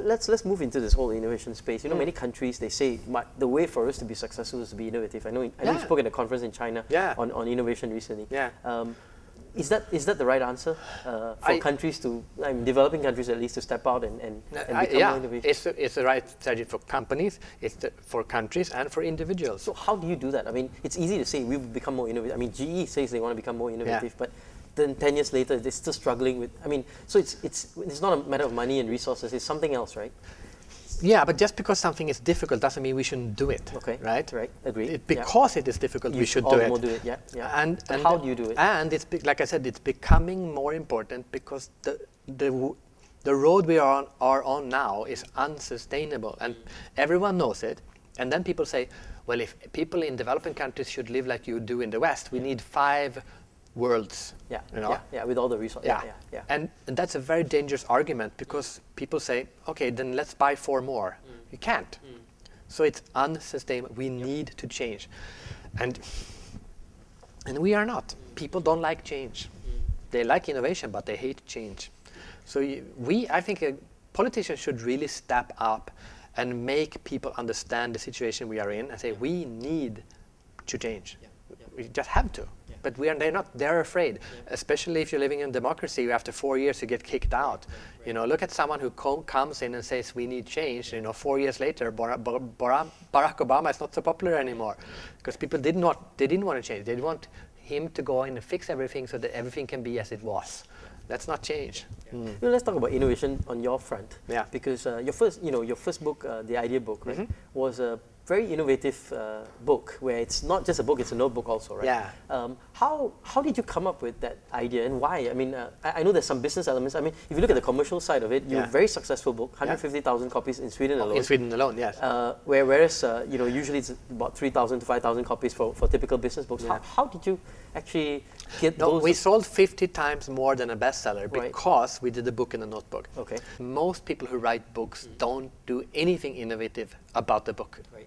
let's move into this whole innovation space. You know, many countries, they say the way for us to be successful is to be innovative. I know you spoke at a conference in China on innovation recently. Is that the right answer for countries to, developing countries at least, to step out and become more innovative? It's the right strategy for companies, for countries, and for individuals. So how do you do that? I mean, it's easy to say we've become more innovative. I mean, GE says they want to become more innovative, but then 10 years later, they're still struggling with, so it's not a matter of money and resources, it's something else, right? Yeah, but just because something is difficult doesn't mean we shouldn't do it. Okay. Right? Agree. Because it is difficult, we should do it. More do it. Yeah. And how do you do it? And it's like I said, it's becoming more important because the road we are on now is unsustainable, and everyone knows it. And then people say, well, if people in developing countries should live like you do in the West, we need 5 worlds. With all the resources. And that's a very dangerous argument, because people say, okay, then let's buy 4 more. You can't. So it's unsustainable. We need to change. And we are not. People don't like change. They like innovation, but they hate change. So I think politicians should really step up and make people understand the situation we are in and say, we need to change. We just have to. But they're afraid, especially if you're living in democracy. After 4 years, you get kicked out. You know, look at someone who comes in and says, we need change. 4 years later, Barack Obama is not so popular anymore, because people didn't want to change. They want him to go in and fix everything so that everything can be as it was. That's not change. Let's talk about innovation on your front. Yeah. Because your first book, the idea book, right, was a very innovative book, where it's not just a book, it's a notebook also, right? Yeah. How did you come up with that idea, and why? I mean, I know there's some business elements. I mean, if you look at the commercial side of it, you're a very successful book, 150,000 copies in Sweden alone. In Sweden alone, yes. Whereas, usually it's about 3,000 to 5,000 copies for typical business books. Yeah. How did you actually get those? We sold 50 times more than a bestseller because we did a book in a notebook. Okay. Most people who write books don't do anything innovative about the book. Right.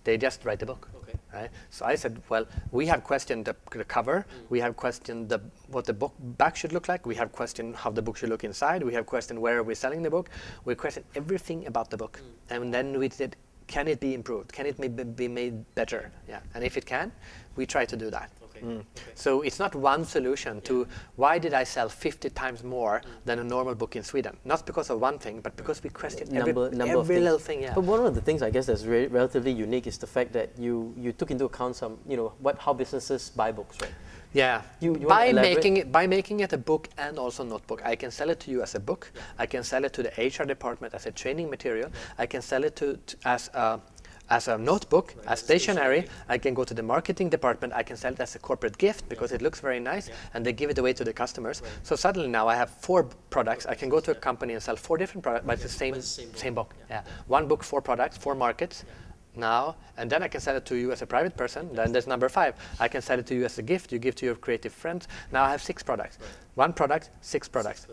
They just write the book. Okay. Right? So I said, well, we have questioned the cover, we have questioned what the book back should look like, we have questioned how the book should look inside, we have questioned where are we selling the book, we questioned everything about the book. And then we said, can it be improved? Can it be made better? Yeah. And if it can, we try to do that. Okay. So it's not one solution to why did I sell 50 times more than a normal book in Sweden? Not because of one thing, but because we question every little thing. Yeah. But one of the things I guess that's relatively unique is the fact that you took into account some, how businesses buy books, right? Yeah. By making it a book and also notebook, I can sell it to you as a book. I can sell it to the HR department as a training material. I can sell it as a notebook, as stationery. I can go to the marketing department. I can sell it as a corporate gift because it looks very nice, and they give it away to the customers. So suddenly now I have 4 products. I can go to a company and sell 4 different products, but it's the same book. Yeah. 1 book, 4 products, 4 markets. Now, and then I can sell it to you as a private person. Then there's number 5. I can sell it to you as a gift. You give to your creative friends. Now I have 6 products. 1 product, 6 products.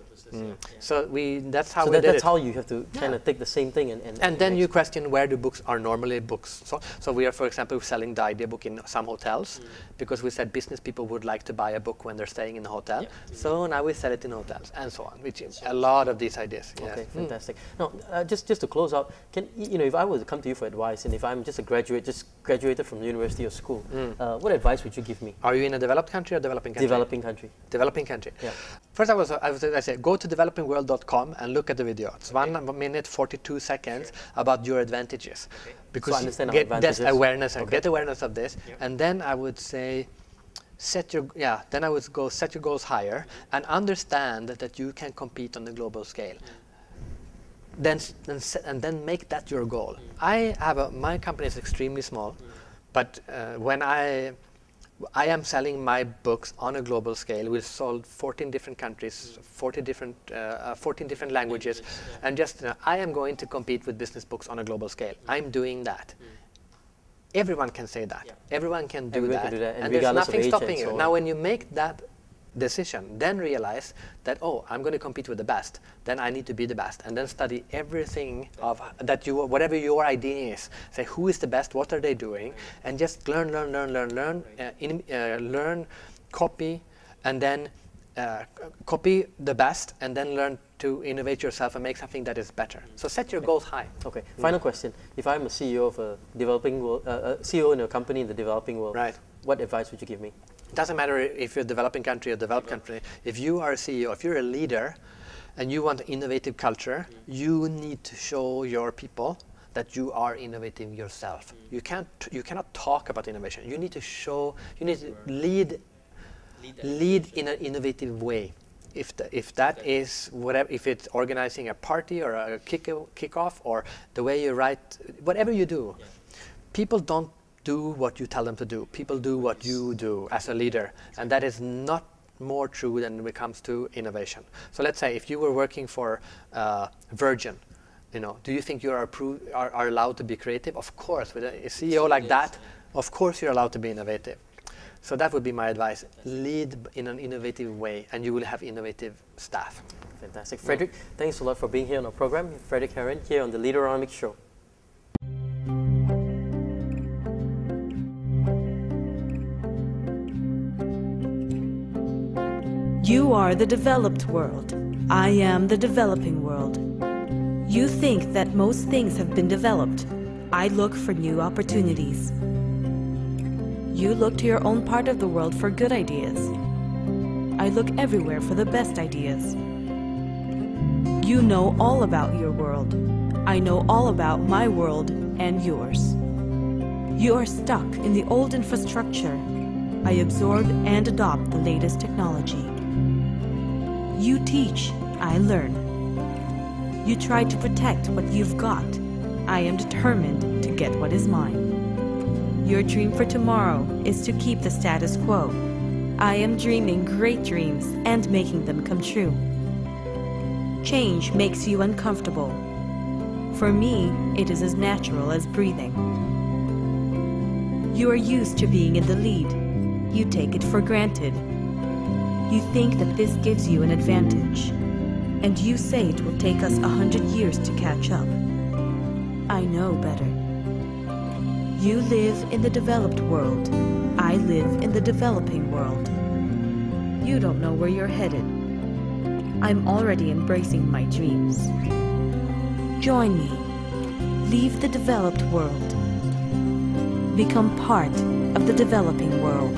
So that's how we did it. That's how you have to kind of take the same thing and then you question where do books are normally books. So we are, for example, selling the idea book in some hotels because we said business people would like to buy a book when they're staying in a hotel. So now we sell it in hotels and so on. Which is a lot of these ideas. Okay, fantastic. Now, just to close out, if I were to come to you for advice, and if I'm just a graduate, just graduated from university or school, what advice would you give me? Are you in a developed country or developing country? Developing country. Developing country. Yeah. First, I say go to developingworld.com and look at the video. It's 1 minute 42 seconds about your advantages, because so get awareness and get awareness of this. And then I would say set your goals higher and understand that you can compete on the global scale. Then make that your goal. My company is extremely small, but when I am selling my books on a global scale. We've sold 14 different countries, 14 different languages, and I am going to compete with business books on a global scale. I'm doing that. Everyone can say that. Everyone can do that. And there's nothing stopping you. Now, when you make that decision, then realize that, I'm going to compete with the best. Then I need to be the best, and then study everything of that whatever your idea is. Say who is the best, what are they doing, and just learn, copy, and then copy the best and then learn to innovate yourself and make something that is better. So set your goals high. Okay. Final question. If I'm a CEO of a developing world, CEO in a company in the developing world, right, what advice would you give me? It doesn't matter if you're a developing country or developed country. If you are a CEO, if you're a leader and you want an innovative culture, you need to show your people that you are innovative yourself. You cannot talk about innovation. You need to show, you need to lead in an innovative way. If that is whatever, if it's organizing a party or a kickoff or the way you write, whatever you do, people don't do what you tell them to do. People do what you do as a leader, and that is not more true than when it comes to innovation. So let's say if you were working for Virgin, do you think you are allowed to be creative? Of course, with a CEO like that, of course you're allowed to be innovative. So that would be my advice. Lead in an innovative way, and you will have innovative staff. Fantastic. Fredrik, thanks a lot for being here on our program. Fredrik Haren here on the Leaderonomics show. You are the developed world. I am the developing world. You think that most things have been developed. I look for new opportunities. You look to your own part of the world for good ideas. I look everywhere for the best ideas. You know all about your world. I know all about my world and yours. You are stuck in the old infrastructure. I absorb and adopt the latest technology. You teach, I learn. You try to protect what you've got. I am determined to get what is mine. Your dream for tomorrow is to keep the status quo. I am dreaming great dreams and making them come true. Change makes you uncomfortable. For me, it is as natural as breathing. You are used to being in the lead. You take it for granted. You think that this gives you an advantage, and you say it will take us 100 years to catch up. I know better. You live in the developed world. I live in the developing world. You don't know where you're headed. I'm already embracing my dreams. Join me. Leave the developed world. Become part of the developing world.